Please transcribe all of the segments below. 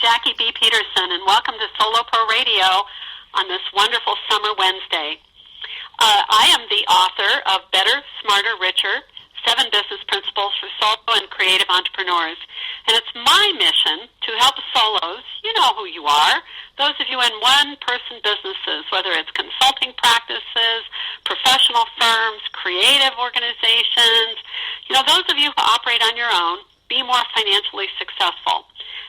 Jackie B. Peterson, and welcome to Solo Pro Radio on this wonderful summer Wednesday. I am the author of Better, Smarter, Richer, 7 Business Principles for Solo and Creative Entrepreneurs. And it's my mission to help solos, you know who you are, those of you in one-person businesses, whether it's consulting practices, professional firms, creative organizations, those of you who operate on your own, be more financially successful.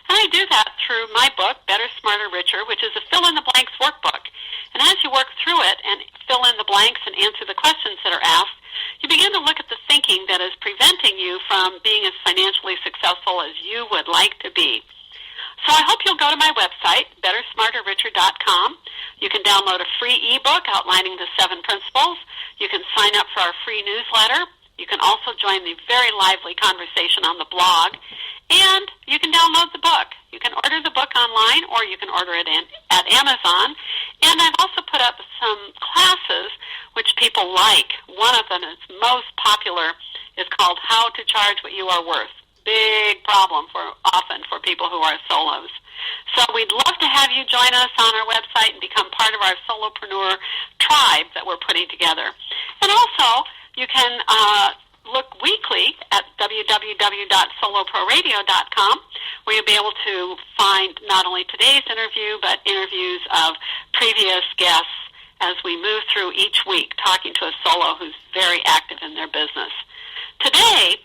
And I do that through my book, Better, Smarter, Richer, which is a fill-in-the-blanks workbook. And as you work through it and fill in the blanks and answer the questions that are asked, you begin to look at the thinking that is preventing you from being as financially successful as you would like to be. So I hope you'll go to my website, bettersmarterricher.com. You can download a free ebook outlining the 7 principles. You can sign up for our free newsletter. You can also join the very lively conversation on the blog. And you can download the book. You can order the book online, or you can order it at Amazon. And I've also put up some classes which people like. One of them is most popular is called How to Charge What You Are Worth. Big problem often for people who are solos. So we'd love to have you join us on our website and become part of our solopreneur tribe that we're putting together. And also, you can look weekly at www.soloproradio.com, where you'll be able to find not only today's interview, but interviews of previous guests as we move through each week, talking to a solo who's very active in their business. Today,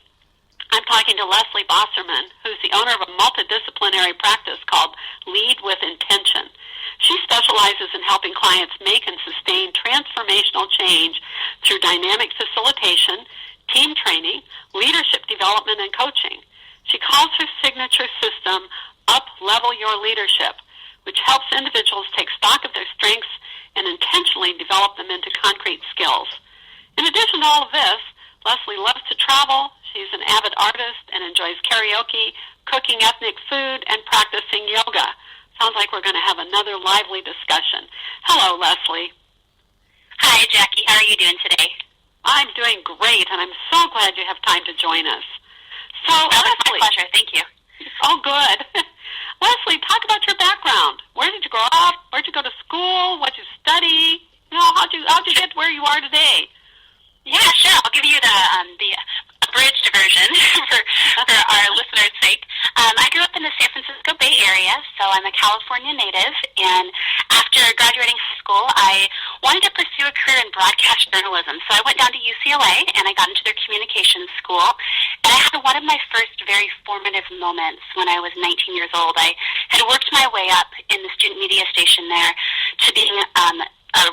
I'm talking to Leslie Bosserman, who's the owner of a multidisciplinary practice called Lead with Intention. She specializes in helping clients make and sustain transformational change through dynamic facilitation, team training, leadership development, and coaching. She calls her signature system Up-Level Your Leadership, which helps individuals take stock of their strengths and intentionally develop them into concrete skills. In addition to all of this, Leslie loves to travel. She's an avid artist and enjoys karaoke, cooking ethnic food, and practicing yoga. Sounds like we're going to have another lively discussion. Hello, Leslie. Hi, Jackie. How are you doing today? I'm doing great, and I'm so glad you have time to join us. So, Leslie, my pleasure. Thank you. Oh, good. Leslie, talk about your background. Where did you grow up? Where did you go to school? What did you study? How'd you get where you are today? Yeah, sure. I'll give you the abridged version for our listeners' sake. I grew up in the San Francisco Bay Area, so I'm a California native, and after graduating high school, I wanted to pursue a career in broadcast journalism. So I went down to UCLA, and I got into their communications school, and I had one of my first very formative moments when I was 19 years old. I had worked my way up in the student media station there to being a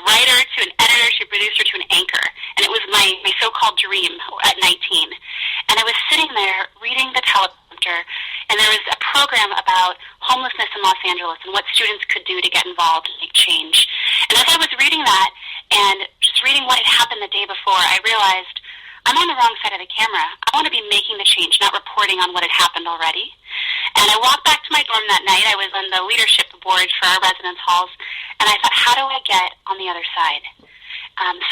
writer, to an editor, to a producer, to an anchor. And it was my so-called dream at 19. And I was sitting there reading the teleprompter, and there was a program about homelessness in Los Angeles and what students could do to get involved and make change. And as I was reading that and just reading what had happened the day before, I realized I'm on the wrong side of the camera. I want to be making the change, not reporting on what had happened already. And I walked back to my dorm that night. I was on the leadership board for our residence halls, and I thought, how do I get on the other side?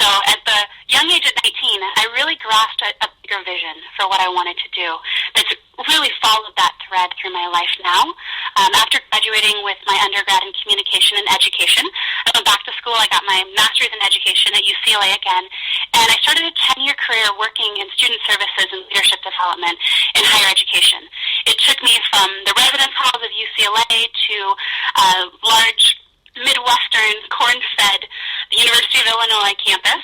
So at the young age of 19, I really grasped a bigger vision for what I wanted to do that's really followed that thread through my life now. After graduating with my undergrad in communication and education, I went back to school. I got my master's in education at UCLA again, and I started a 10-year career working in student services and leadership development in higher education. It took me from the residence halls of UCLA to large Midwestern, corn-fed University of Illinois campus,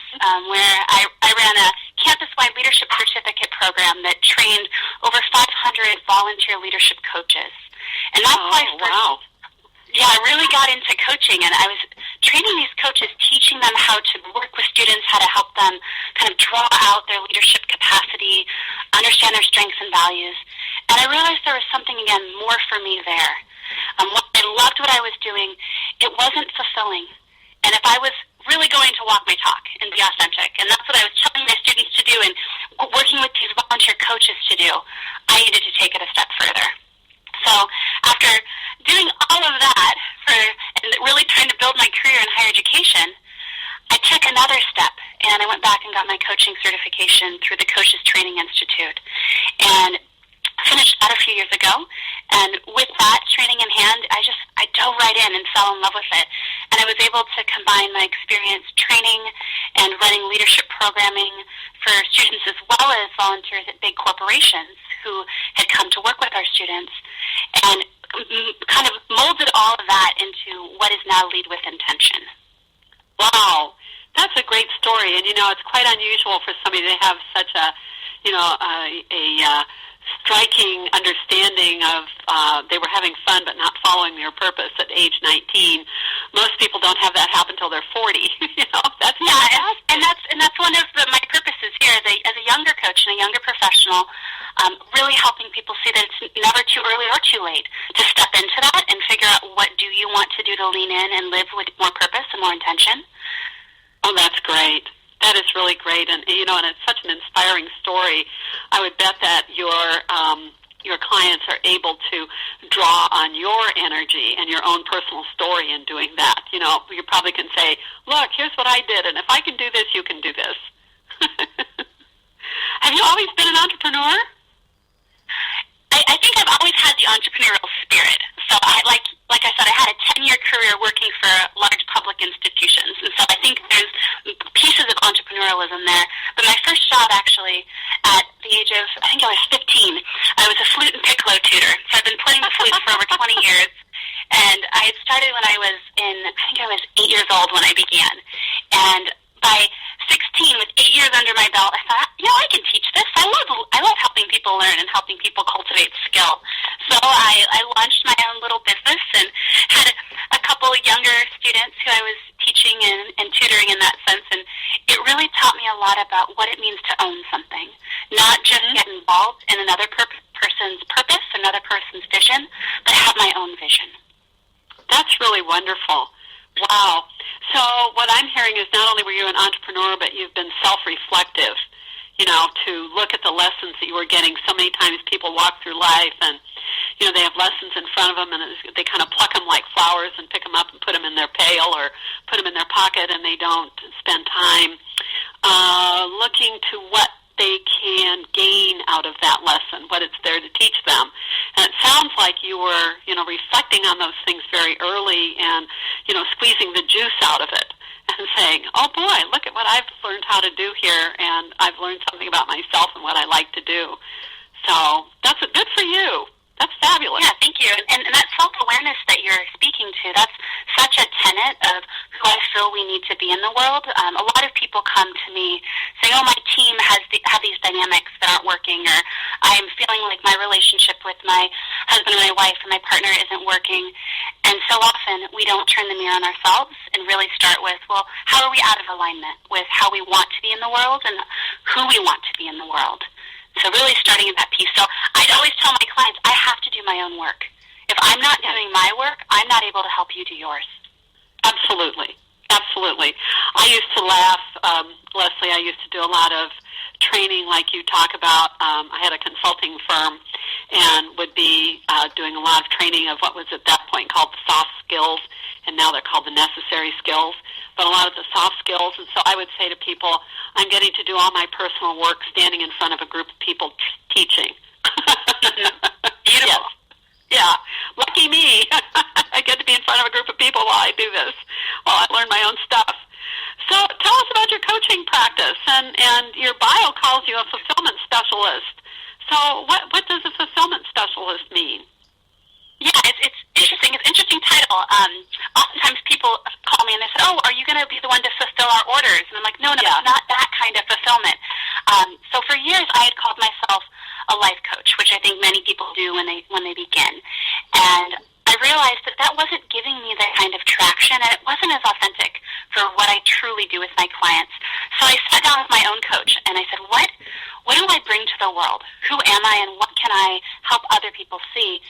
where I ran a campus-wide leadership certificate program that trained over 500 volunteer leadership coaches. And that's why I really got into coaching, and I was training these coaches, teaching them how to work with students, how to help them kind of draw out their leadership capacity, understand their strengths and values. And I realized there was something, again, more for me there. I loved what I was doing. It wasn't fulfilling. And if I was really going to walk my talk and be authentic, and that's what I was telling my students to do and working with these volunteer coaches to do, I needed to take it a step further. So after doing all of that and really trying to build my career in higher education, I took another step, and I went back and got my coaching certification through the Coaches Training Institute. And finished that a few years ago, And with that training in hand, I dove right in and fell in love with it. And I was able to combine my experience training and running leadership programming for students as well as volunteers at big corporations who had come to work with our students, and kind of molded all of that into what is now Lead with Intention. Wow, that's a great story, and it's quite unusual for somebody to have such a striking understanding of they were having fun but not following their purpose at age 19. Most people don't have that happen until they're 40. That's and that's one of my purposes here as a younger coach and a younger professional. Really helping people see that it's never too early or too late to step into that and figure out what do you want to do to lean in and live with more purpose and more intention. Oh, that's great. That is really great, and and it's such an inspiring story. I would bet that your clients are able to draw on your energy and your own personal story in doing that. You probably can say, "Look, here's what I did, and if I can do this, you can do this." Have you always been an entrepreneur? I think I've always had the entrepreneurial spirit. So like I said, I had a 10-year career working for large public institutions. And so I think there's pieces of entrepreneurialism there. But my first job actually at the age of, I think I was 15, I was a flute and piccolo tutor. So I've been playing the flute for over 20 years. And I had started when I was 8 years old when I began. And by 16, with 8 years under my belt, I thought, I can teach this. I love helping people learn and helping people cultivate skill. So I launched my own little business and had a couple of younger students who I was teaching and tutoring in that sense. And it really taught me a lot about what it means to own something, not just get involved in another person's purpose, another person's vision, but have my own vision. That's really wonderful. Wow. So what I'm hearing is not only were you an entrepreneur, but you've been self-reflective, to look at the lessons that you were getting. So many times people walk through life and, they have lessons in front of them and they kind of pluck them like flowers and pick them up and put them in their pail or put them in their pocket, and they don't spend time looking to what they can gain out of that lesson, what it's there to teach them. And it sounds like you were, reflecting on those things very early and, squeezing the juice out of it and saying, oh boy, look at what I've learned how to do here, and I've learned something about myself and what I like to do. So that's good for you. That's fabulous. Yeah, thank you. And that self-awareness that you're speaking to, that's such a tenet of who I feel we need to be in the world. A lot of people come to me saying, my team have these dynamics that aren't working, or I'm feeling like my relationship with my husband and my wife and my partner isn't working. And so often we don't turn the mirror on ourselves and really start with, how are we out of alignment with how we want to be in the world and who we want to be in the world? So really starting in that piece. So I'd always tell my clients, I have to do my own work. If I'm not doing my work, I'm not able to help you do yours. Absolutely. Absolutely. I used to laugh, Leslie, I used to do a lot of training like you talk about. I had a consulting firm and would be doing a lot of training of what was at that point called the soft skills, and now they're called the necessary skills, but a lot of the soft skills. And so I would say to people, I'm getting to do all my personal work standing in front of a group of people teaching. Beautiful. Yes. Yeah. Lucky me. I get to be in front of a group of people while I do this, while I learn my own stuff. So tell us about your coaching practice, and your bio calls you a fulfillment specialist. So what does a fulfillment specialist mean? Yeah, it's interesting. It's an interesting title. Oftentimes people call me and they say, are you going to be the one to fulfill our orders? And I'm like, no, yeah. It's not that kind of fulfillment. So for years I had called myself a life coach, which I think many people do when they begin. And I realized that wasn't giving me that kind of traction, and it wasn't as authentic for what I truly do with my clients. So I sat down with my own coach and I said, what do I bring to the world? Who am I, and what can I help other people see?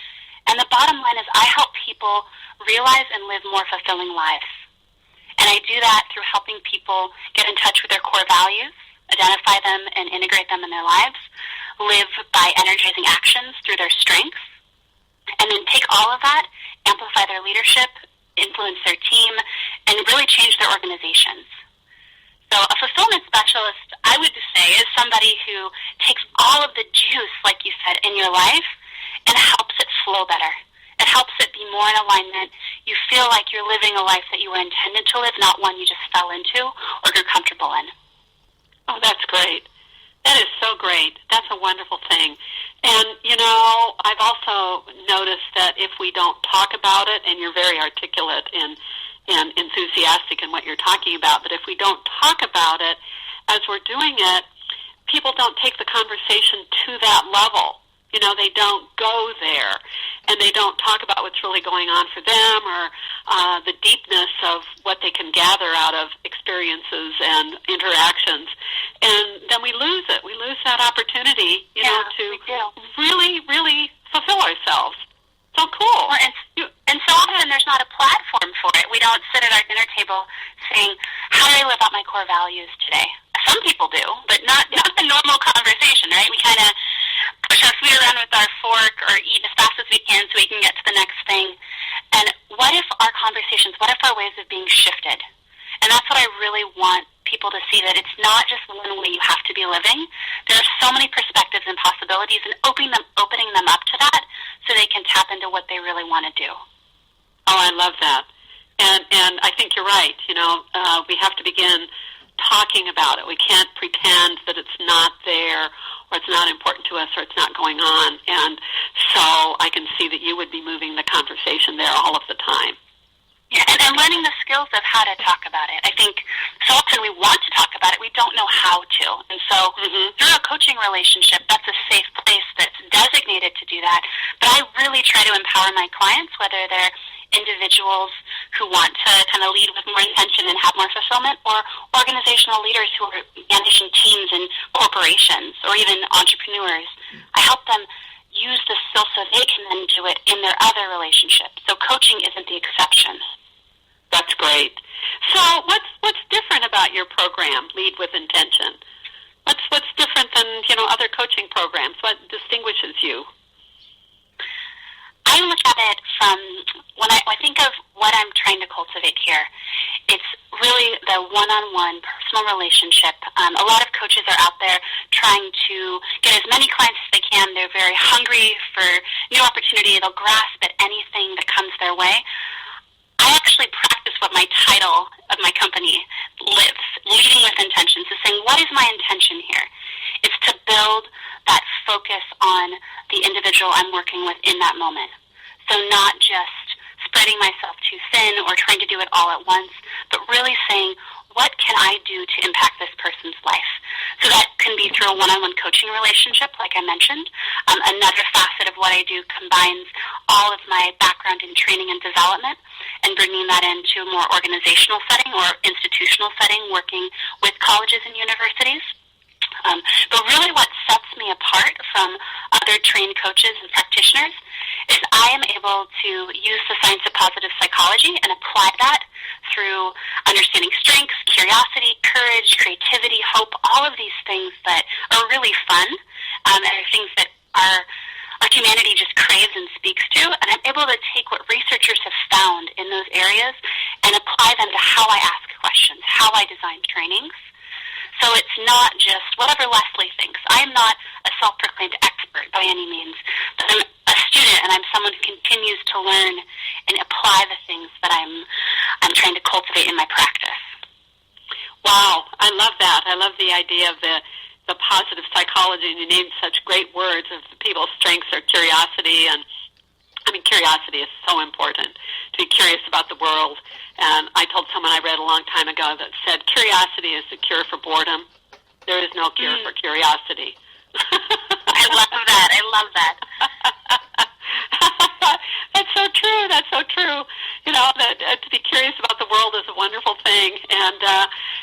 And the bottom line is I help people realize and live more fulfilling lives. And I do that through helping people get in touch with their core values, identify them and integrate them in their lives, live by energizing actions through their strengths, and then take all of that, amplify their leadership, influence their team, and really change their organizations. So a fulfillment specialist, I would say, is somebody who takes all of the juice, like you said, in your life and helps it flow better. It helps it be more in alignment. You feel like you're living a life that you were intended to live, not one you just fell into or grew comfortable in. Oh, that's great. That is so great. That's a wonderful thing. And, you know, I've also noticed that if we don't talk about it, and you're very articulate and enthusiastic in what you're talking about, but if we don't talk about it as we're doing it, people don't take the conversation to that level. You know, they don't go there, and they don't talk about what's really going on for them or the deepness of what they can gather out of experiences and interactions. And then we lose it. We lose that opportunity, you know, to really, really fulfill ourselves. So cool. Well, and so often there's not a platform for it. We don't sit at our dinner table saying, how do I live out my core values today? Some people do, but not the normal conversation, right? We kind of push our food around with our fork or eat as fast as we can so we can get to the next thing. And what if our conversations, what if our ways of being shifted? And that's what I really want people to see, that it's not just one way you have to be living. There are so many perspectives and possibilities, and opening them up to that so they can tap into what they really want to do. Oh, I love that. And I think you're right. You know, we have to begin talking about it. We can't pretend that it's not there or it's not important to us or it's not going on. And so I can see that you would be moving the conversation there all of the time. Yeah, and learning the skills of how to talk about it. I think so often we want to talk about it, we don't know how to. And so through a coaching relationship, that's a safe place that's designated to do that. But I really try to empower my clients, whether they're individuals who want to kind of lead with more intention and have more fulfillment, or organizational leaders who are managing teams and corporations, or even entrepreneurs. I help them use the skills so they can then do it in their other relationships. So coaching isn't the exception. That's great. So what's different about your program, Lead with Intention? What's different than, you know, other coaching programs? What distinguishes you? I look at it from when I think of what I'm trying to cultivate here. It's really the one-on-one personal relationship. A lot of coaches are out there trying to get as many clients as they can. They're very hungry for new opportunity. They'll grasp at anything that comes their way. I actually practice what my title of my company lives, leading with intention. So saying, what is my intention here? It's to build that focus on the individual I'm working with in that moment. So not just spreading myself too thin or trying to do it all at once, but really saying, what can I do to impact this person's life? So that can be through a one-on-one coaching relationship, like I mentioned. Another facet of what I do combines all of my background in training and development and bringing that into a more organizational setting or institutional setting, working with colleges and universities. But really what sets me apart from other trained coaches and practitioners is I am able to use the science of positive psychology and apply that through understanding strengths, curiosity, courage, creativity, hope, all of these things that are really fun and are things that our humanity just craves and speaks to. And I'm able to take what researchers have found in those areas and apply them to how I ask questions, how I design trainings. So it's not just whatever Leslie thinks. I am not a self-proclaimed expert by any means, but I'm a student and I'm someone who continues to learn and apply the things that I'm trying to cultivate in my practice. Wow, I love that. I love the idea of the positive psychology, and you named such great words of people's strengths or curiosity. And I mean, curiosity is so important, to be curious about the world. And I told someone I read a long time ago that said, curiosity is the cure for boredom. There is no cure for curiosity. I love that. I love that. That's so true. That's so true. You know, that to be curious about the world is a wonderful thing. And,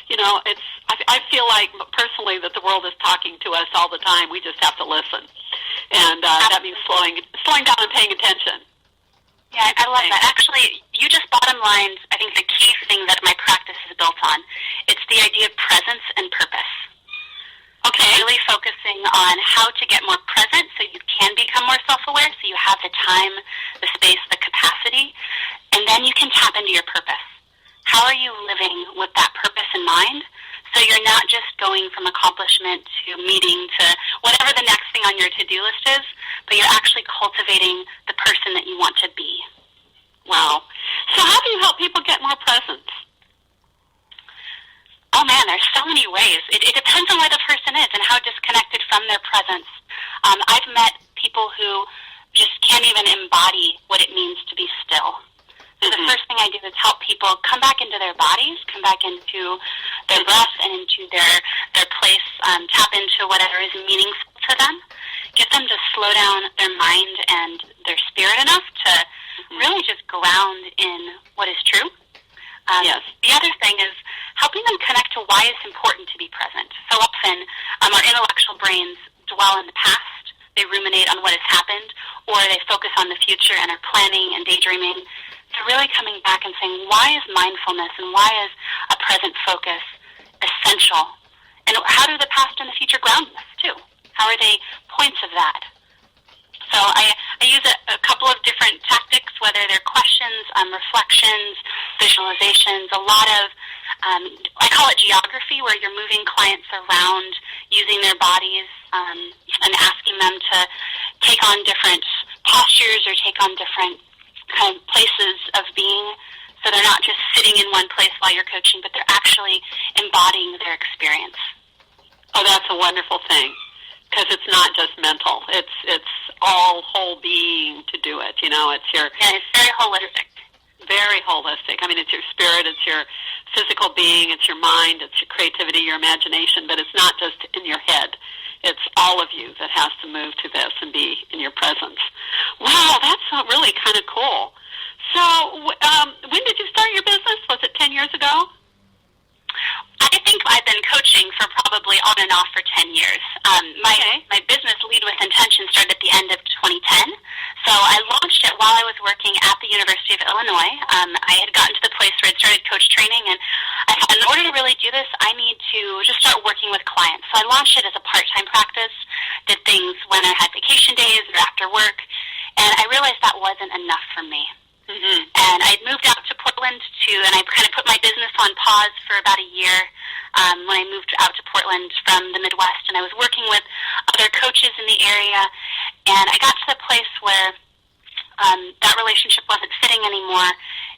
you know, I feel like personally that the world is talking to us all the time. We just have to listen. And that means slowing down and paying attention. Yeah, I love that. Actually, you just bottom lined, I think, the key thing that my practice is built on. It's the idea of presence and purpose. Okay. Really focusing on how to get more present so you can become more self-aware, so you have the time, the space, the capacity, and then you can tap into your purpose. How are you living with that purpose in mind? So you're not just going from accomplishment to meeting to whatever the next thing on your to-do list is, but you're actually cultivating the person that you want to be. Wow. So how do you help people get more presence? Oh, man, there's so many ways. It depends on where the person is and how disconnected from their presence. I've met people who just can't even embody what it means to be still. So the first thing I do is help people come back into their bodies, come back into their breath and into their place, tap into whatever is meaningful to them, get them to slow down their mind and their spirit enough to really just ground in what is true. Yes. The other thing is helping them connect to why it's important to be present. So often our intellectual brains dwell in the past, they ruminate on what has happened, or they focus on the future and are planning and daydreaming. So really coming back and saying, why is mindfulness and why is a present focus essential? And how do the past and the future ground us, too? How are they points of that? So I use a couple of different tactics, whether they're questions, reflections, visualizations, a lot of, I call it geography, where you're moving clients around using their bodies and asking them to take on different postures or take on different kind of places of being. So they're not just sitting in one place while you're coaching, but they're actually embodying their experience. Oh, that's a wonderful thing, because it's not just mental. It's all whole being to do it. It's your... Yeah, it's very holistic. Very holistic. I mean, it's your spirit, it's your physical being, it's your mind, it's your creativity, your imagination, but it's not just in your head. It's all of you that has to move to this and be in your presence. Wow, that's really kind of cool. So when did you start your business? Was it 10 years ago? I think I've been coaching for probably on and off for 10 years. My business, Lead with Intention, started at the end of 2010. So I launched it while I was working at the University of Illinois. I had gotten to the place where I'd started coach training, and I thought, in order to really do this, I need to just start working with clients. So I launched it as a part-time practice, did things when I had vacation days or after work, and I realized that wasn't enough for me. And I'd moved out to Portland and I kind of put my business on pause for about a year when I moved out to Portland from the Midwest, and I was working with other coaches in the area, and I got to the place where that relationship wasn't fitting anymore,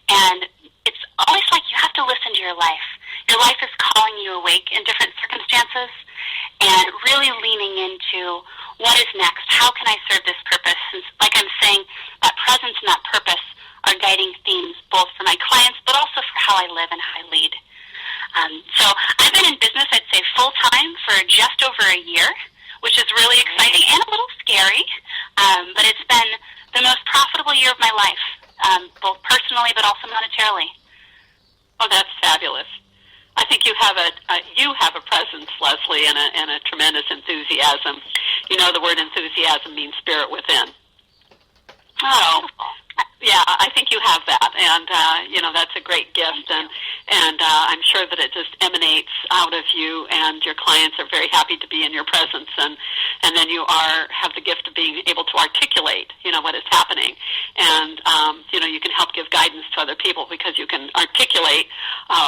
and it's always like you have to listen to your life. Your life is calling you awake in different circumstances, and really leaning into what is next, how can I serve this purpose? And like I'm saying, that presence and that purpose are guiding themes both for my clients but also for how I live and how I lead. So I've been in business, I'd say, full-time for just over a year, which is really exciting and a little scary, but it's been the most profitable year of my life, both personally but also monetarily. Oh, that's fabulous. I think you have a presence, Leslie, and a tremendous enthusiasm. The word enthusiasm means spirit within. Oh, yeah, I think you have that, and that's a great gift, and I'm sure that it just emanates out of you, and your clients are very happy to be in your presence, and then you have the gift of being able to articulate, what is happening, and you can help give guidance to other people because you can articulate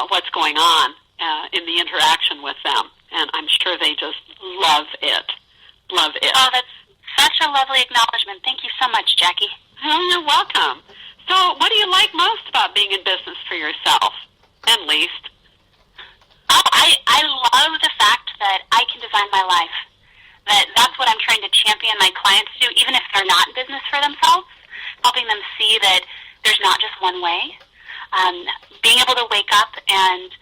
what's going on in the interaction with them, and I'm sure they just love it. Love it. Oh, that's such a lovely acknowledgement. Thank you so much, Jackie. Oh, you're welcome. So what do you like most about being in business for yourself, and least? Oh, I love the fact that I can design my life. That's what I'm trying to champion my clients to do, even if they're not in business for themselves, helping them see that there's not just one way. Being able to wake up and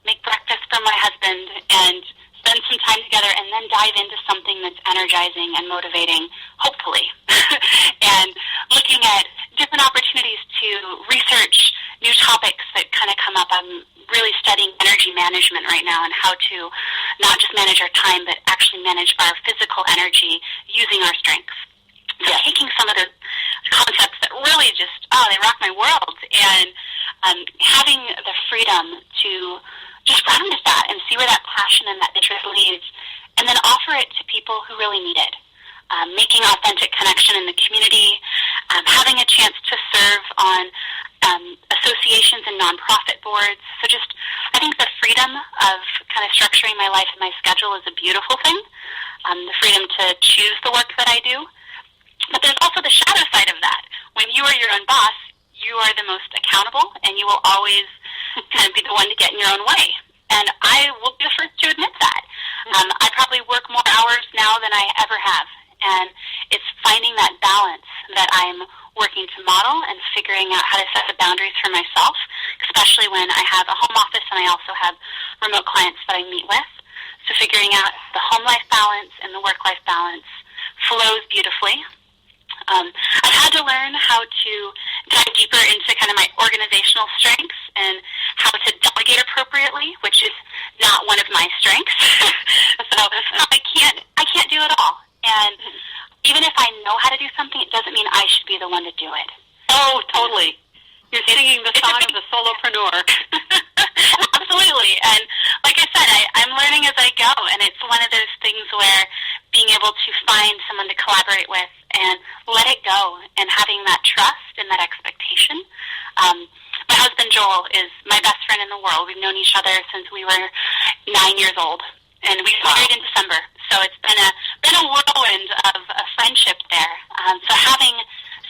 make breakfast for my husband and spend some time together and then dive into something that's energizing and motivating, hopefully, and looking at different opportunities to research new topics that kind of come up. I'm really studying energy management right now and how to not just manage our time, but actually manage our physical energy using our strengths. So taking some of the concepts that really just, they rock my world, and having the freedom to just run with that and see where that passion and that interest leads, and then offer it to people who really need it. Making authentic connection in the community, having a chance to serve on associations and nonprofit boards. So just, I think the freedom of kind of structuring my life and my schedule is a beautiful thing. The freedom to choose the work that I do. But there's also the shadow side of that. When you are your own boss, you are the most accountable, and you will always kind of be the one to get in your own way. And I will be the first to admit that. I probably work more hours now than I ever have. And it's finding that balance that I'm working to model and figuring out how to set the boundaries for myself, especially when I have a home office and I also have remote clients that I meet with. So figuring out the home life balance and the work life balance flows beautifully. I've had to learn how to dive deeper into kind of my organizational strengths and how to delegate appropriately, which is not one of my strengths. So I can't do it all. And even if I know how to do something, it doesn't mean I should be the one to do it. Oh, totally. You're singing the song of the solopreneur. Absolutely. And like I said, I'm learning as I go, and it's one of those things where being able to find someone to collaborate with and let it go and having that trust and that expectation. My husband, Joel, is my best friend in the world. We've known each other since we were 9 years old, and we got married in December. So it's been a whirlwind of a friendship there. So having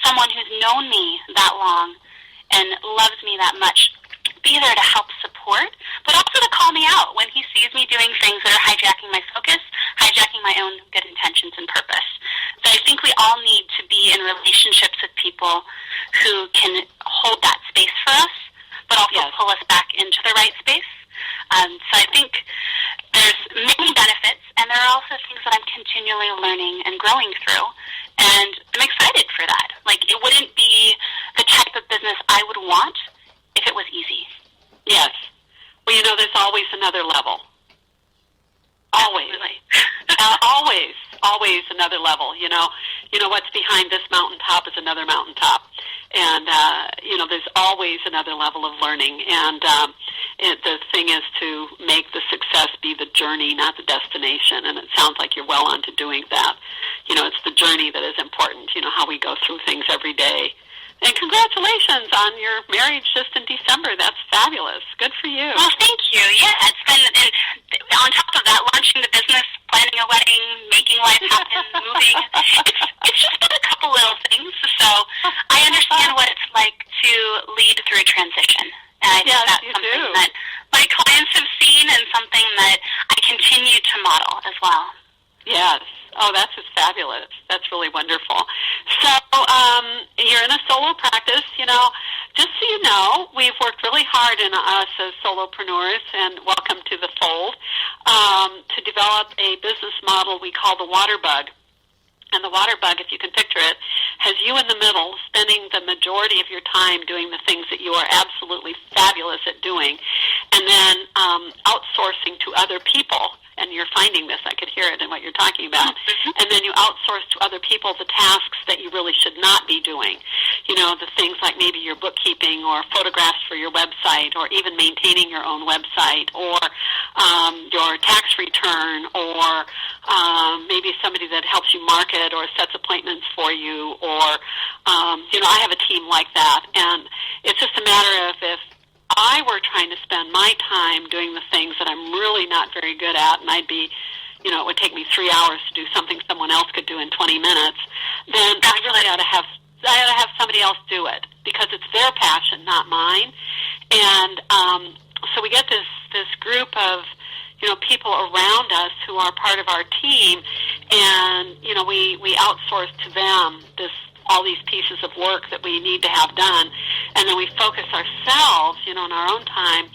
someone who's known me that long and loves me that much, be there to help support, but also to call me out when he sees me doing things that are hijacking my focus, hijacking my own good intentions and purpose. So I think we all need to be in relationships with people who can hold that space for us, but also pull us back into the right space. So I think there's many benefits, and there are also things that I'm continually learning and growing through, and I'm excited for that. Like, it wouldn't be the type of business I would want if it was easy. Yes. Well, there's always another level. Always. Always another level. What's behind this mountaintop is another mountaintop. And, there's always another level of learning. And the thing is to make the success be the journey, not the destination. And it sounds like you're well on to doing that. It's the journey that is important, how we go through things every day. And congratulations on your marriage just in December. That's fabulous. Good for you. Well, thank you. Yeah, it's been, and on top of that, launching the business, planning a wedding, making life happen, moving. It's just been a couple little things. So I understand what it's like to lead through a transition. And I think that's something that my clients have seen and something that I continue to model as well. Yes. Oh, that's just fabulous. That's really wonderful. So you're in a solo practice. Just so you know, we've worked really hard in us as solopreneurs, and welcome to the fold, to develop a business model we call the water bug. And the water bug, if you can picture it, has you in the middle spending the majority of your time doing the things that you are absolutely fabulous at doing, and then outsourcing to other people. And you're finding this, I could hear it in what you're talking about. And then you outsource to other people the tasks that you really should not be doing. The things like maybe your bookkeeping or photographs for your website, or even maintaining your own website, or your tax return, or maybe somebody that helps you market or sets appointments for you, or, I have a team like that. And it's just a matter of if I were trying to spend my time doing the things that I'm really not very good at, and I'd be, it would take me 3 hours to do something someone else could do in 20 minutes, then I really ought to have somebody else do it, because it's their passion, not mine. And so we get this group of, people around us who are part of our team, and, we outsource to them all these pieces of work that we need to have done, and then we focus ourselves, in our own time,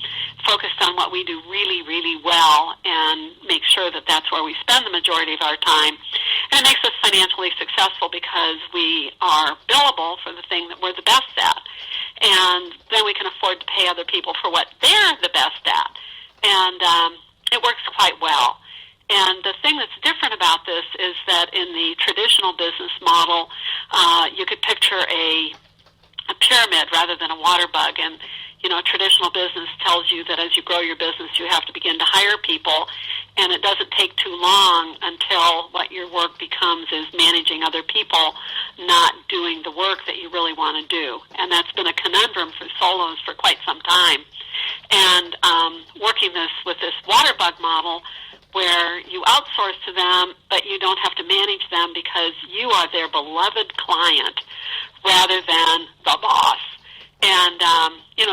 focused on what we do really, really well, and make sure that that's where we spend the majority of our time. And it makes us financially successful because we are billable for the thing that we're the best at, and then we can afford to pay other people for what they're the best at, and it works quite well. And the thing that's different about this is that in the traditional business model, you could picture a pyramid rather than a water bug. And, traditional business tells you that as you grow your business, you have to begin to hire people. And it doesn't take too long until what your work becomes is managing other people, not doing the work that you really want to do. And that's been a conundrum for solos for quite some time. And working with this water bug model, where you outsource to them, but you don't have to manage them because you are their beloved client rather than the boss. And,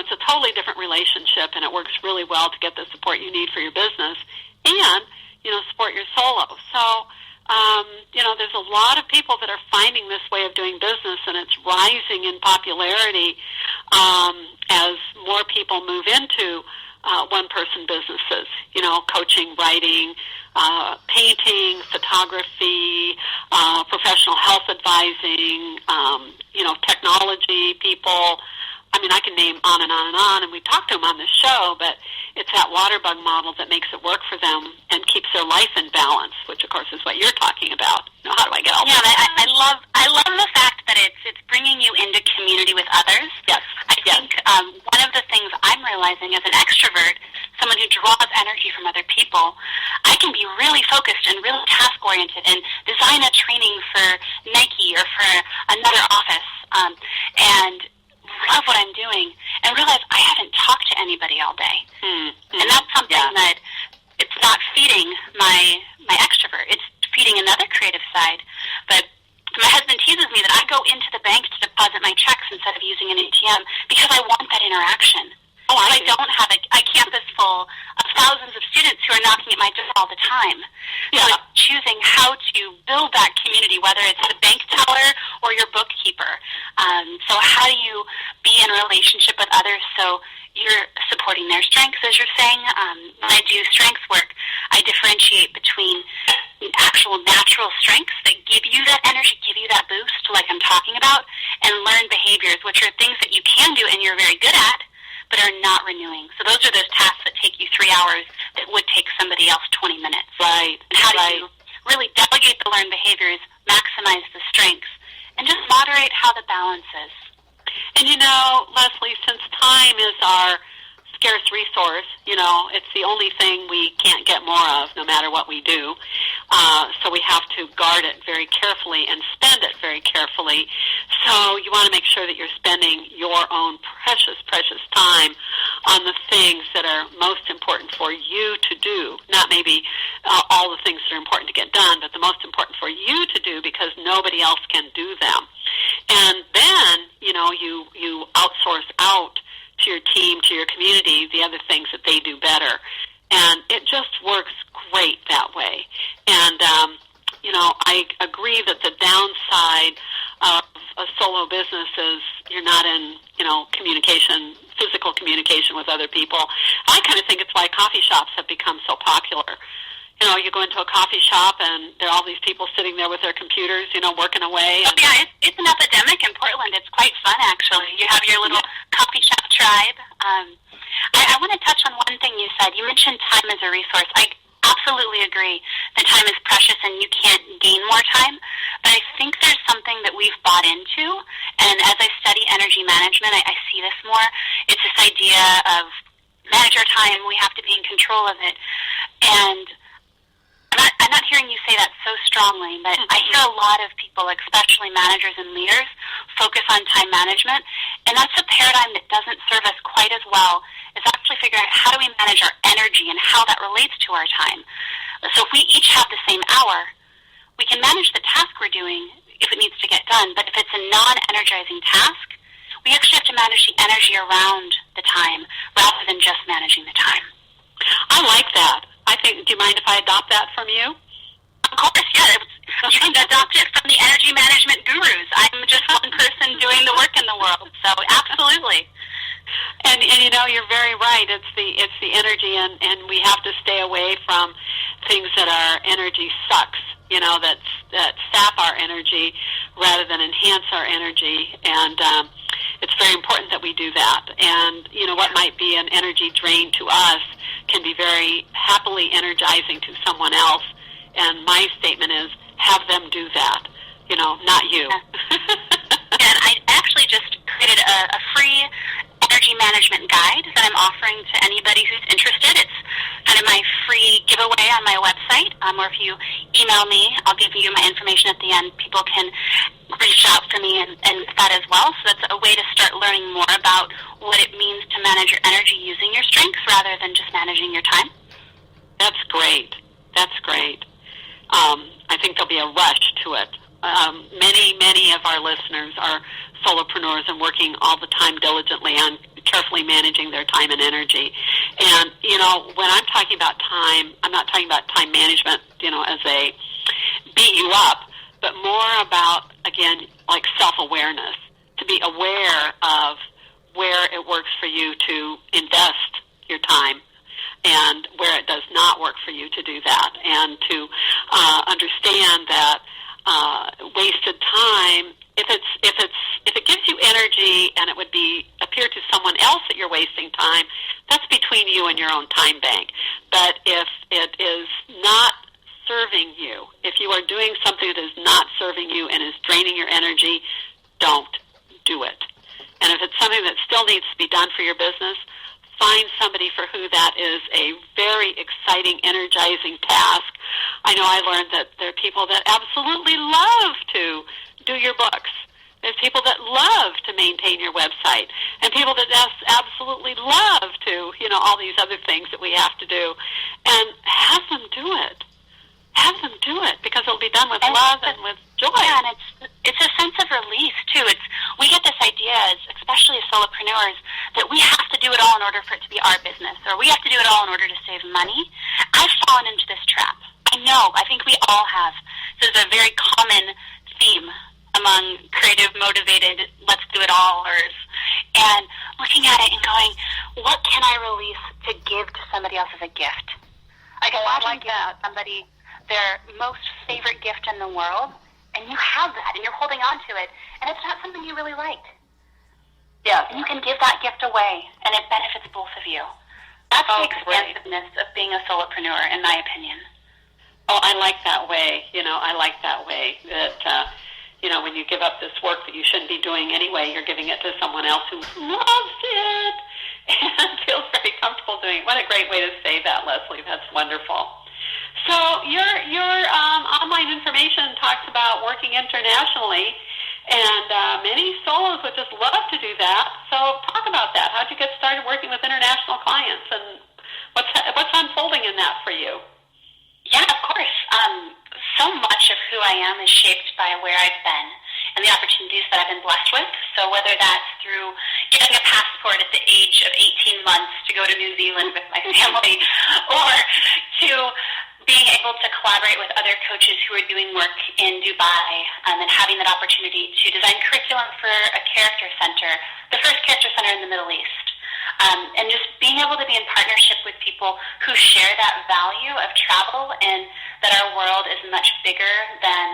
it's a totally different relationship, and it works really well to get the support you need for your business and, support your solo. So, there's a lot of people that are finding this way of doing business, and it's rising in popularity as more people move into one-person businesses, coaching, writing, painting, photography, professional health advising, technology people. I mean, I can name on and on and on, and we talked to them on the show, but it's that water bug model that makes it work for them and keeps their life in balance, which, of course, is what you're talking about. How do I get all that? Yeah, I love the fact that it's bringing you into community with others. Yes. I think one of the things I'm realizing as an extrovert, someone who draws energy from other people, I can be really focused and really task-oriented and design a training for Nike or for another office, and love what I'm doing, and realize I haven't talked to anybody all day. Mm-hmm. And that's something that it's not feeding my extrovert. It's feeding another creative side. But my husband teases me that I go into the bank to deposit my checks instead of using an ATM because I want that interaction. Oh, I don't have a campus full of thousands of students who are knocking at my door all the time. Yeah. So it's choosing how to build that community, whether it's the bank teller or your bookkeeper. So how do you be in a relationship with others so you're supporting their strengths, as you're saying? When I do strengths work, I differentiate between actual natural strengths that give you that energy, give you that boost, like I'm talking about, and learned behaviors, which are things that you can do and you're very good at, but are not renewing. So those are those tasks that take you 3 hours that would take somebody else 20 minutes. Right. And how do you really delegate the learned behaviors, maximize the strengths, and just moderate how the balance is? And Leslie, since time is our scarce resource, it's the only thing we can't get more of no matter what we do. So we have to guard it very carefully and spend it very carefully. So you want to make sure that you're spending your own precious, precious time on the things that are most important for you to do. Not maybe all the things that are important to get done, but the most important for you to do because nobody else can do them. And then, you outsource out to your team, to your community, the other things that they do better. And it just works great that way. And, I agree that the downside of a solo business is you're not in, communication, physical communication with other people. I kind of think it's why coffee shops have become so popular. You go into a coffee shop and there are all these people sitting there with their computers, working away. Oh, yeah, it's an epidemic in Portland. It's quite fun, actually. You have your little coffee shop tribe. I want to touch on one thing you said. You mentioned time as a resource. I absolutely agree that time is precious and you can't gain more time. But I think there's something that we've bought into, and as I study energy management, I see this more. It's this idea of manage our time. We have to be in control of it. And I'm not hearing you say that so strongly, but I hear a lot of people, especially managers and leaders, focus on time management, and that's a paradigm that doesn't serve us quite as well as actually figuring out how do we manage our energy and how that relates to our time. So if we each have the same hour, we can manage the task we're doing if it needs to get done, but if it's a non-energizing task, we actually have to manage the energy around the time rather than just managing the time. I like that. Do you mind if I adopt that from you? Of course, yeah. You can adopt it from the energy management gurus. I'm just one person doing the work in the world, so absolutely. And you're very right. It's the energy, and we have to stay away from things that our energy sucks. That sap our energy rather than enhance our energy. And it's very important that we do that. And what might be an energy drain to us can be very happily energizing to someone else. And my statement is, have them do that, not you. And I actually just created a free energy management guide that I'm offering to anybody who's interested. It's kind of my free giveaway on my website, or if you email me, I'll give you my information at the end. People can reach out for me and that as well. So that's a way to start learning more about what it means to manage your energy using your strengths rather than just managing your time. That's great. That's great. I think there'll be a rush to it. Many of our listeners are solopreneurs and working all the time diligently on carefully managing their time and energy. And, when I'm talking about time, I'm not talking about time management, as a beat you up, but more about, again, like self-awareness, to be aware of where it works for you to invest your time and where it does not work for you to do that, and to understand that wasted time, if it gives you energy and it would appear to someone else that you're wasting time, that's between you and your own time bank. But if it is not serving you, if you are doing something that is not serving you and is draining your energy, don't do it. And if it's something that still needs to be done for your business, find somebody for who that is a very exciting, energizing task. I know I learned that there are people that absolutely love to do your books. There's people that love to maintain your website, and people that just absolutely love to, all these other things that we have to do. And have them do it. Have them do it, because it'll be done with love and with joy. Yeah, and it's a sense of release, too. We get this idea, especially as solopreneurs, that we have to do it all in order for it to be our business, or we have to do it all in order to save money. I've fallen into this trap. I think we all have. This is a very common theme among creative, motivated, let's do it allers. And looking at it and going, what can I release to give to somebody else as a gift? I like that. Somebody their most favorite gift in the world, and you have that, and you're holding on to it, and it's not something you really like. Yeah. And you can give that gift away, and it benefits both of you. That's the expansiveness of being a solopreneur, in my opinion. Oh, I like that way. I like that way that, when you give up this work that you shouldn't be doing anyway, you're giving it to someone else who loves it and feels very comfortable doing it. What a great way to say that, Leslie. That's wonderful. So your online information talks about working internationally, and many solos would just love to do that. So talk about that. How'd you get started working with international clients, and what's unfolding in that for you? Yeah, of course. So much of who I am is shaped by where I've been and the opportunities that I've been blessed with. So whether that's through getting a passport at the age of 18 months to go to New Zealand with my family, or to being able to collaborate with other coaches who are doing work in Dubai, and having that opportunity to design curriculum for a character center, the first character center in the Middle East. And just being able to be in partnership with people who share that value of travel, and that our world is much bigger than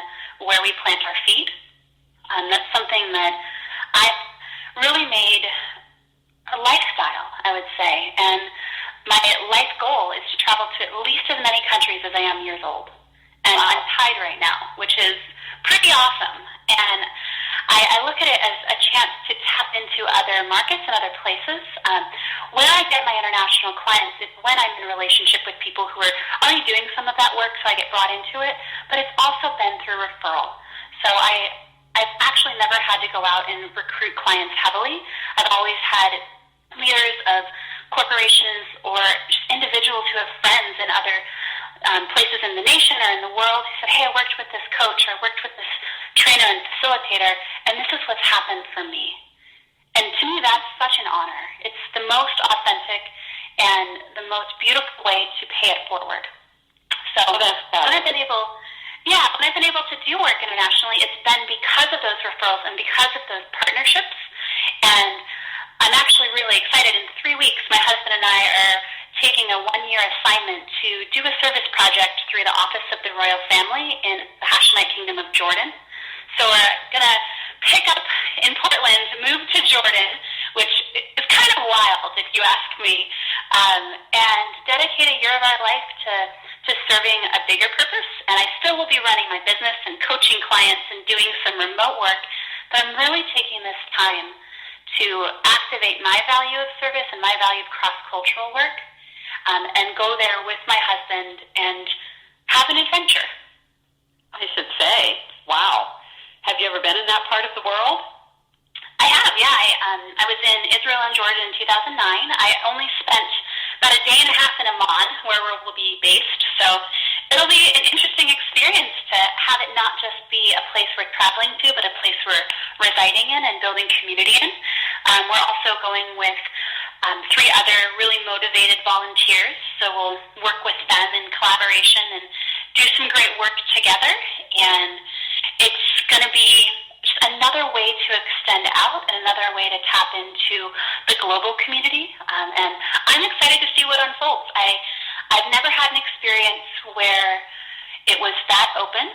where we plant our feet. That's something that I've really made a lifestyle, I would say. And my life goal is to travel to at least as many countries as I am years old. And I'm tied right now, which is pretty awesome. And I look at it as a chance to tap into other markets and other places. Where I get my international clients is when I'm in a relationship with people who are already doing some of that work, so I get brought into it. But it's also been through referral. So I've actually never had to go out and recruit clients heavily. I've always had leaders of corporations or just individuals who have friends in other places in the nation or in the world who said, hey, I worked with this coach, or I worked with this trainer and facilitator, and this is what's happened for me. And to me, that's such an honor. It's the most authentic and the most beautiful way to pay it forward. So when I've been able to do work internationally, it's been because of those referrals and because of those partnerships. And I'm actually really excited. In 3 weeks, my husband and I are taking a 1-year assignment to do a service project through the Office of the Royal Family in the Hashemite Kingdom of Jordan. So we're going to pick up in Portland, move to Jordan, which is kind of wild if you ask me, and dedicate a year of our life to serving a bigger purpose. And I still will be running my business and coaching clients and doing some remote work, but I'm really taking this time to activate my value of service and my value of cross-cultural work, and go there with my husband and have an adventure. I should say, wow. Have you ever been in that part of the world? I have, yeah. I was in Israel and Jordan in 2009. I only spent about a day and a half in Amman, where we'll be based. So It'll be an interesting experience to have it not just be a place we're traveling to, but a place we're residing in and building community in. We're also going with 3 other really motivated volunteers, so we'll work with them in collaboration and do some great work together. And it's going to be just another way to extend out and another way to tap into the global community. And I'm excited to see what unfolds. I've never had an experience where it was that open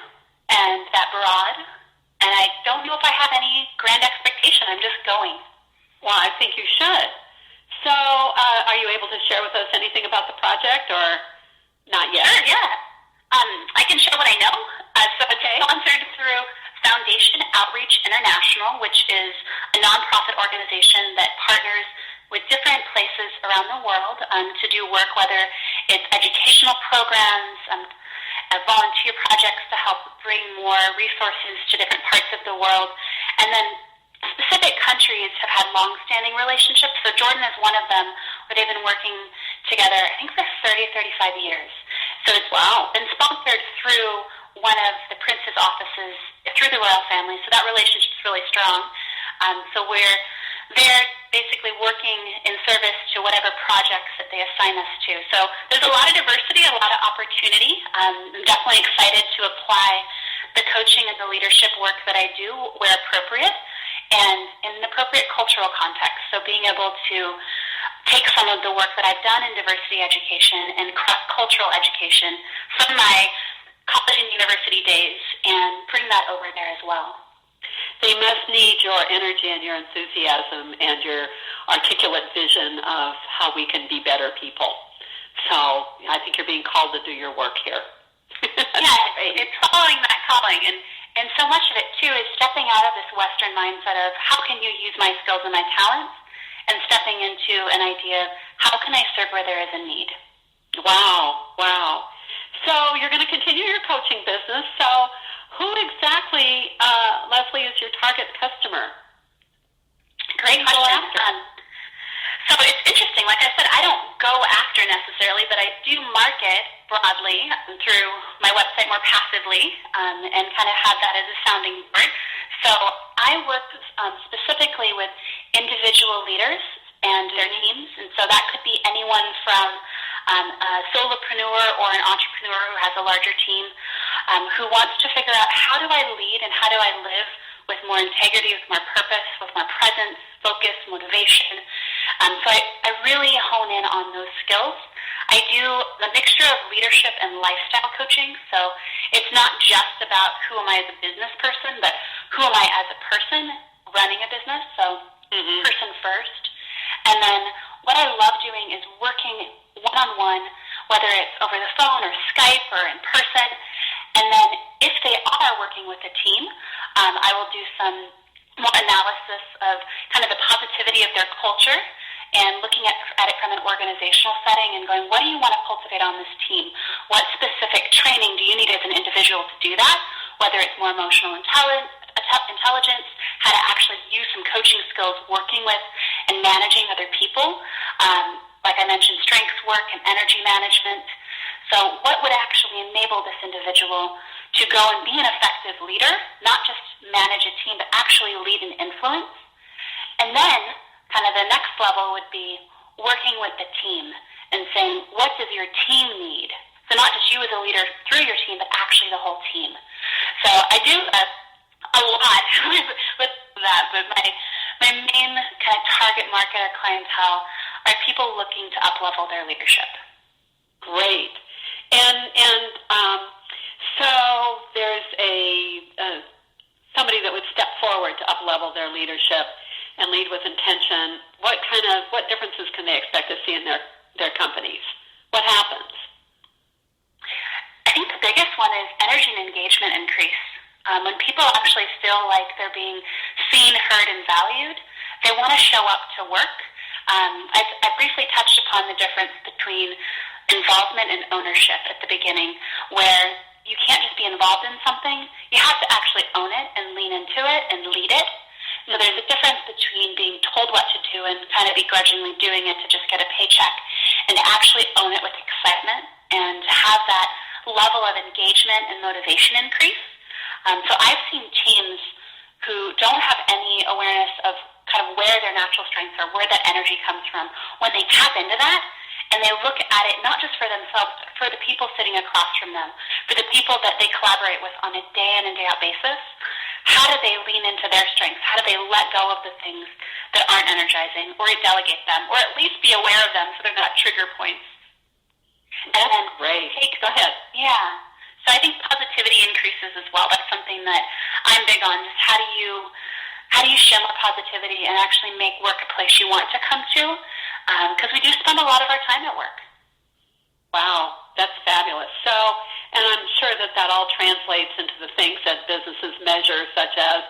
and that broad, and I don't know if I have any grand expectation. I'm just going. Well, I think you should. So, are you able to share with us anything about the project, or not yet? Sure, yeah. I can share what I know. So it's sponsored through Foundation Outreach International, which is a nonprofit organization that partners with different places around the world to do work, whether it's educational programs, volunteer projects to help bring more resources to different parts of the world, and then specific countries have had long-standing relationships. So Jordan is one of them, where they've been working together, I think, for 30, 35 years. So it's been sponsored through one of the prince's offices, through the royal family, so that relationship is really strong. So they're basically working in service to whatever projects that they assign us to. So there's a lot of diversity, a lot of opportunity. I'm definitely excited to apply the coaching and the leadership work that I do where appropriate and in an appropriate cultural context. So being able to take some of the work that I've done in diversity education and cross-cultural education from my college and university days and bring that over there as well. They must need your energy and your enthusiasm and your articulate vision of how we can be better people. So I think you're being called to do your work here. Yeah, it's following that calling. And so much of it, too, is stepping out of this Western mindset of how can you use my skills and my talents and stepping into an idea of how can I serve where there is a need. Wow. So you're going to continue your coaching business. So who exactly, Leslie, is your target customer? Great question. So it's interesting. Like I said, I don't go after necessarily, but I do market broadly through my website more passively and kind of have that as a sounding board. So I work specifically with individual leaders and their teams, and so that could be anyone from a solopreneur or an entrepreneur who has a larger team who wants to figure out how do I lead and how do I live with more integrity, with more purpose, with more presence, focus, motivation. So I really hone in on those skills. I do a mixture of leadership and lifestyle coaching, so it's not just about who am I as a business person, but who am I as a person running a business, so person first. And then what I love doing is working one-on-one, whether it's over the phone or Skype or in person. And then if they are working with a team, I will do some more analysis of kind of the positivity of their culture and looking at it from an organizational setting and going, what do you want to cultivate on this team? What specific training do you need as an individual to do that? Whether it's more emotional intelligence, how to actually use some coaching skills working with and managing other people. Like I mentioned, strengths work and energy management. So what would actually enable this individual to go and be an effective leader, not just manage a team, but actually lead and influence? And then kind of the next level would be working with the team and saying, what does your team need? So not just you as a leader through your team, but actually the whole team. So I do a lot with that, but my main kind of target market or clientele are people looking to up-level their leadership. Great. And so there's somebody that would step forward to up-level their leadership and lead with intention. What differences can they expect to see in their companies? What happens? I think the biggest one is energy and engagement increase. When people actually feel like they're being seen, heard, and valued, they want to show up to work. I briefly touched upon the difference between involvement and ownership at the beginning, where you can't just be involved in something. You have to actually own it and lean into it and lead it. So there's a difference between being told what to do and kind of begrudgingly doing it to just get a paycheck, and to actually own it with excitement and to have that level of engagement and motivation increase. So I've seen teams who don't have any awareness of kind of where their natural strengths are, where that energy comes from, when they tap into that and they look at it not just for themselves, but for the people sitting across from them, for the people that they collaborate with on a day in and day out basis. How do they lean into their strengths? How do they let go of the things that aren't energizing, or delegate them, or at least be aware of them so they're not trigger points? And then great. Go ahead. Yeah. So I think positivity increases as well. That's something that I'm big on. Just how do you show more positivity and actually make work a place you want to come to? Because we do spend a lot of our time at work. Wow, that's fabulous. So, and I'm sure that all translates into the things that businesses measure, such as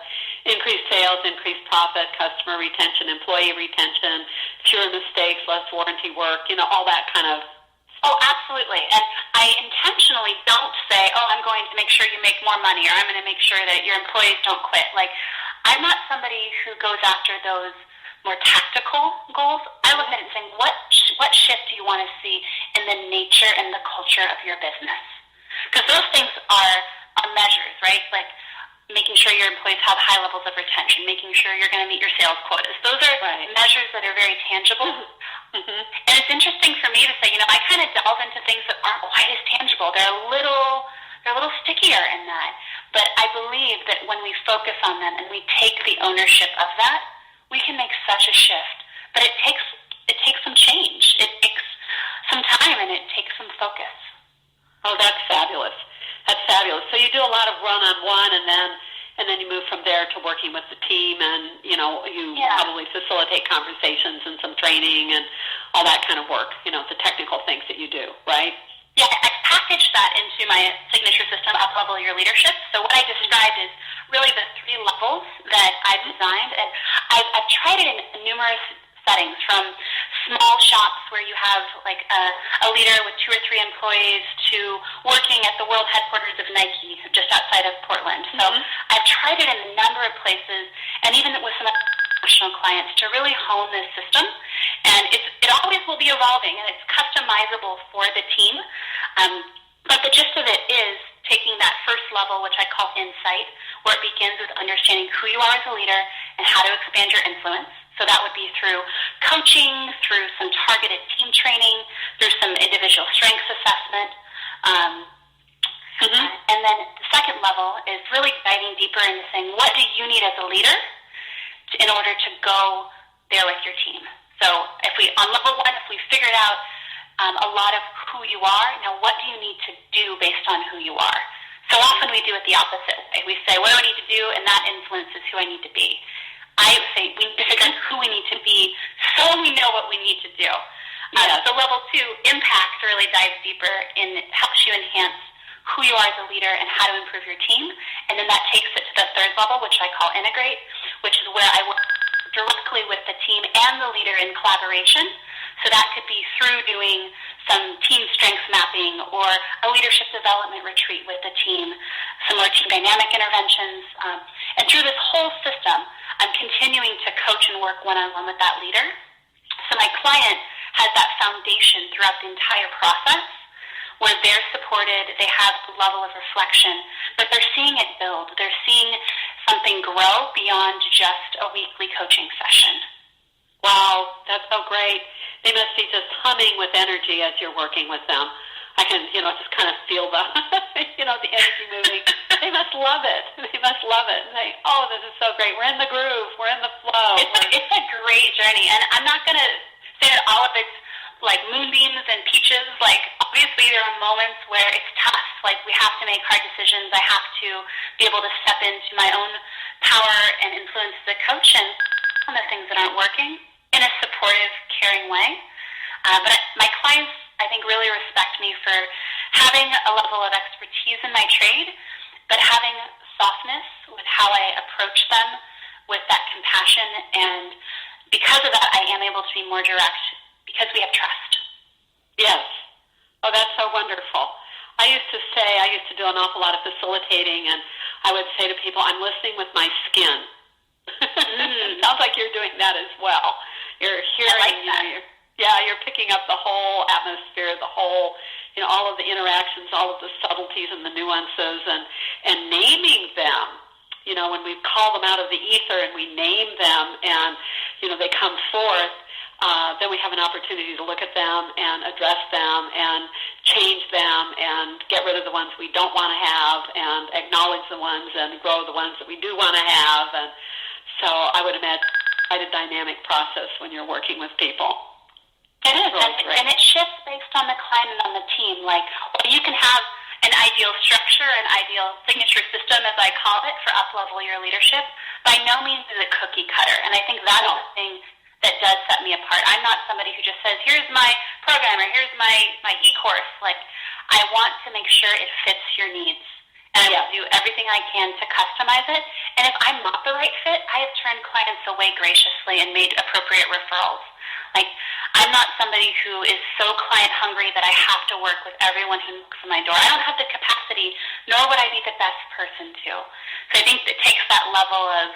increased sales, increased profit, customer retention, employee retention, fewer mistakes, less warranty work, all that kind of. Oh, absolutely. And I intentionally don't say, I'm going to make sure you make more money, or I'm going to make sure that your employees don't quit. Like, I'm not somebody who goes after those more tactical goals. I look at it and saying, what shift do you want to see in the nature and the culture of your business? Because those things are measures, right? Like making sure your employees have high levels of retention, making sure you're going to meet your sales quotas. Those are measures that are very tangible. Mm-hmm. And it's interesting for me to say, I kind of delve into things that aren't quite as tangible. They're a little stickier in that. But I believe that when we focus on them and we take the ownership of that, we can make such a shift. But it takes some change. It takes some time and it takes some focus. Oh, that's fabulous. That's fabulous. So you do a lot of one-on-one, and then you move from there to working with the team, and you probably facilitate conversations and some training and all that kind of work. The technical things that you do, right? Yeah, I package that into my signature system, Up-Level Your Leadership. So what I described is really the 3 levels that I've designed, and I've tried it in numerous settings, from small shops where you have like a leader with 2 or 3 employees to working at the world headquarters of Nike just outside of Portland. So I've tried it in a number of places, and even with some international clients, to really hone this system. And it always will be evolving, and it's customizable for the team. But the gist of it is taking that first level, which I call insight, where it begins with understanding who you are as a leader and how to expand your influence. So that would be through coaching, through some targeted team training, through some individual strengths assessment. And then the second level is really diving deeper into saying, what do you need as a leader in order to go there with your team? So on level 1, if we figured out a lot of who you are, now what do you need to do based on who you are? So often we do it the opposite way. We say, what do I need to do? And that influences who I need to be. I say we need to figure out who we need to be so we know what we need to do. So level 2, impact, really dives deeper and helps you enhance who you are as a leader and how to improve your team. And then that takes it to the 3rd level, which I call integrate, which is where I work directly with the team and the leader in collaboration. So that could be through doing some team strengths mapping or a leadership development retreat with the team, some more team dynamic interventions. And through this whole system, I'm continuing to coach and work one-on-one with that leader. So my client has that foundation throughout the entire process where they're supported, they have a level of reflection, but they're seeing it build. They're seeing something grow beyond just a weekly coaching session. Wow, that's so great. They must be just humming with energy as you're working with them. I can, just kind of feel the, the energy moving. They must love it. They must love it. And this is so great. We're in the groove. We're in the flow. It's a great journey. And I'm not going to say that all of it's like moonbeams and peaches. Like, obviously there are moments where it's tough. Like, we have to make hard decisions. I have to be able to step into my own power and influence as a coach and on the things that aren't working in a supportive, caring way. But my clients, I think, really respect me for having a level of expertise in my trade, but having softness with how I approach them with that compassion. And because of that, I am able to be more direct because we have trust. Yes. Oh, that's so wonderful. I used to do an awful lot of facilitating, and I would say to people, I'm listening with my skin. Sounds like you're doing that as well. You're hearing, I like that. You're picking up the whole atmosphere, the whole, all of the interactions, all of the subtleties and the nuances, and naming them. When we call them out of the ether and we name them and, they come forth, then we have an opportunity to look at them and address them and change them and get rid of the ones we don't want to have and acknowledge the ones and grow the ones that we do want to have. And so I would imagine quite a dynamic process when you're working with people. It is, and it shifts based on the client and on the team. Like, you can have an ideal structure, an ideal signature system, as I call it, for up-level your leadership. By no means is it cookie cutter, and I think that's the thing that does set me apart. I'm not somebody who just says, here's my program, or here's my e-course. Like, I want to make sure it fits your needs, and I will do everything I can to customize it. And if I'm not the right fit, I have turned clients away graciously and made appropriate referrals. Like, I'm not somebody who is so client-hungry that I have to work with everyone who knocks on my door. I don't have the capacity, nor would I be the best person to. So I think it takes that level of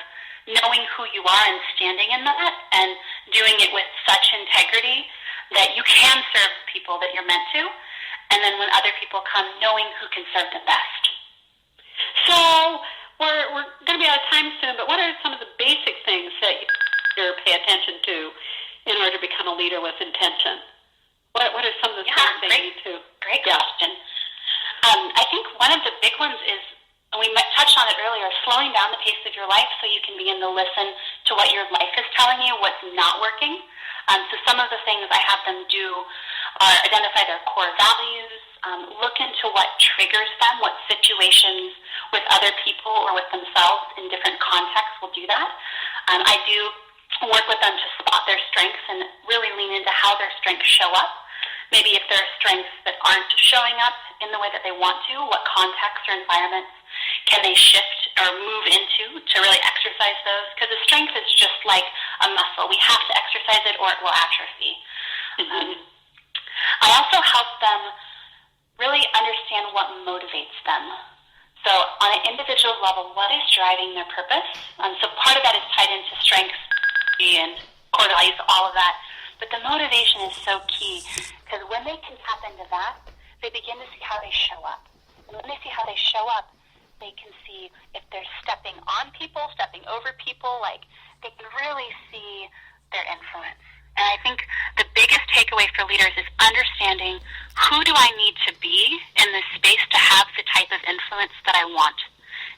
knowing who you are and standing in that and doing it with such integrity that you can serve people that you're meant to, and then when other people come, knowing who can serve them best. So we're going to be out of time soon, but what are some of the basic things that you pay attention to in order to become a leader with intention? What are some of the things they need to? Great question. I think one of the big ones is, and we touched on it earlier, slowing down the pace of your life so you can begin to listen to what your life is telling you, what's not working. So some of the things I have them do are identify their core values, look into what triggers them, what situations with other people or with themselves in different contexts will do that. I do work with them to spot their strengths and really lean into how their strengths show up. Maybe if there are strengths that aren't showing up in the way that they want to, what contexts or environments can they shift or move into to really exercise those? Because a strength is just like a muscle. We have to exercise it or it will atrophy. I also help them really understand what motivates them. So on an individual level, what is driving their purpose? So part of that is tied into strengths and core values, all of that. But the motivation is so key, because when they can tap into that, they begin to see how they show up. And when they see how they show up, they can see if they're stepping on people, stepping over people, like they can really see their influence. And I think the biggest takeaway for leaders is understanding, who do I need to be in this space to have the type of influence that I want?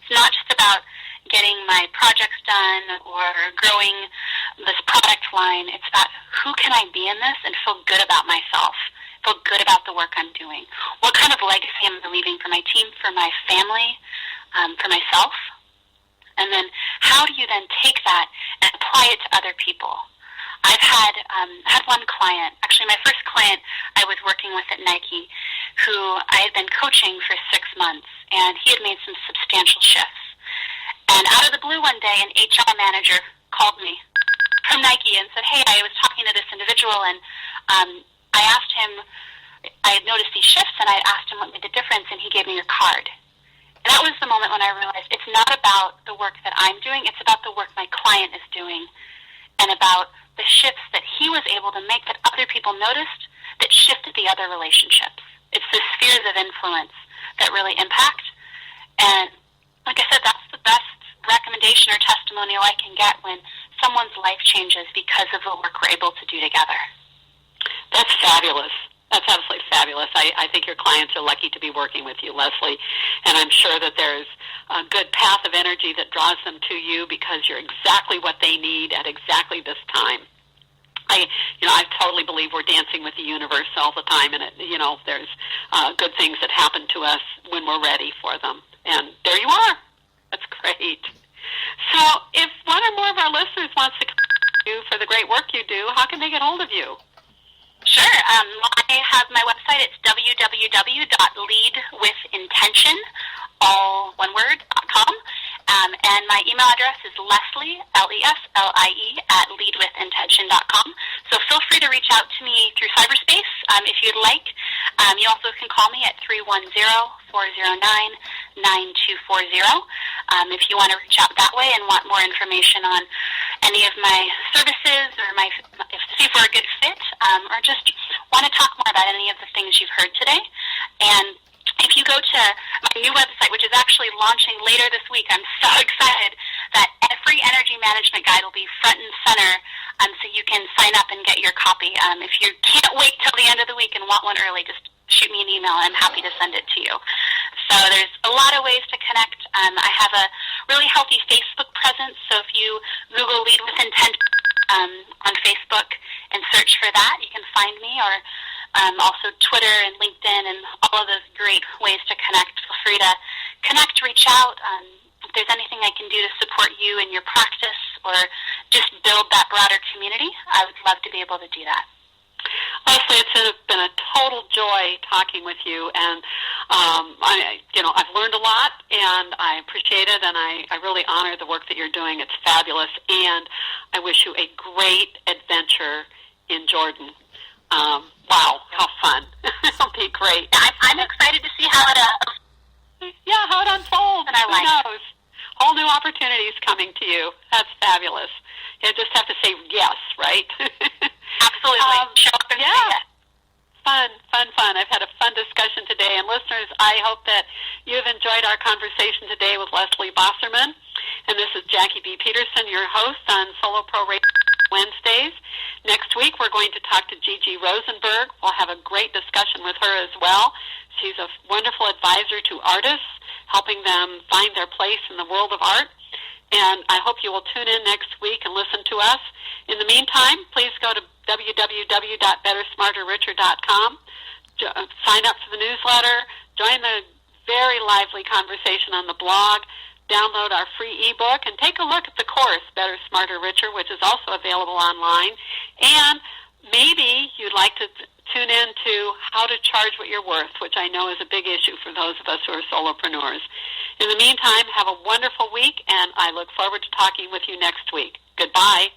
It's not just about getting my projects done or growing this product line. It's about, who can I be in this and feel good about myself, feel good about the work I'm doing? What kind of legacy am I leaving for my team, for my family, for myself? And then how do you then take that and apply it to other people? I've had one client, actually my first client I was working with at Nike, who I had been coaching for 6 months, and he had made some substantial shifts. And out of the blue one day, an HR manager called me from Nike and said, hey, I was talking to this individual, and I asked him, I had noticed these shifts, and I asked him what made the difference, and he gave me your card. And that was the moment when I realized it's not about the work that I'm doing, it's about the work my client is doing, and about the shifts that he was able to make that other people noticed that shifted the other relationships. It's the spheres of influence that really impact. And like I said, that's the best recommendation or testimonial I can get when someone's life changes because of the work we're able to do together. That's fabulous. That's absolutely fabulous. I think your clients are lucky to be working with you, Leslie, and I'm sure that there's a good path of energy that draws them to you because you're exactly what they need at exactly this time. I totally believe we're dancing with the universe all the time, and there's good things that happen to us when we're ready for them. And there you are. That's great. So if one or more of our listeners wants to come to you for the great work you do, how can they get hold of you? Sure. I have my website. It's www.leadwithintention, all one word, .com. And my email address is Leslie, Leslie, at leadwithintention.com. So feel free to reach out to me through cyberspace if you'd like. You also can call me at 310-409-9240 if you want to reach out that way and want more information on any of my services or see if we're a good fit, or just want to talk more about any of the things you've heard today. And if you go to my new website, which is actually launching later this week, I'm so excited that a free energy management guide will be front and center, so you can sign up and get your copy. If you can't wait till the end of the week and want one early, just shoot me an email. I'm happy to send it to you. So there's a lot of ways to connect. I have a really healthy Facebook presence, so if you Google Lead with Intent on Facebook and search for that, you can find me, or also Twitter and LinkedIn and all of those great ways to connect. Feel free to connect, reach out. If there's anything I can do to support you in your practice or just build that broader community, I would love to be able to do that. Leslie, it's been a total joy talking with you, and I've learned a lot, and I appreciate it, and I really honor the work that you're doing. It's fabulous, and I wish you a great adventure in Jordan. Wow, how fun! It'll be great. I'm excited to see how it unfolds. And Who knows? Whole new opportunities coming to you. That's fabulous. You just have to say yes, right? Absolutely. Show up and say yes. Fun. I've had a fun discussion today. And listeners, I hope that you've enjoyed our conversation today with Leslie Bosserman. And this is Jackie B. Peterson, your host on Solo Pro Radio Wednesdays. Next week, we're going to talk to Gigi Rosenberg. We'll have a great discussion with her as well. She's a wonderful advisor to artists, helping them find their place in the world of art. And I hope you will tune in next week and listen to us. In the meantime, please go to www.bettersmarterricher.com. Sign up for the newsletter. Join the very lively conversation on the blog. Download our free ebook and take a look at the course, Better, Smarter, Richer, which is also available online. And maybe you'd like to tune in to how to charge what you're worth, which I know is a big issue for those of us who are solopreneurs. In the meantime, have a wonderful week, and I look forward to talking with you next week. Goodbye.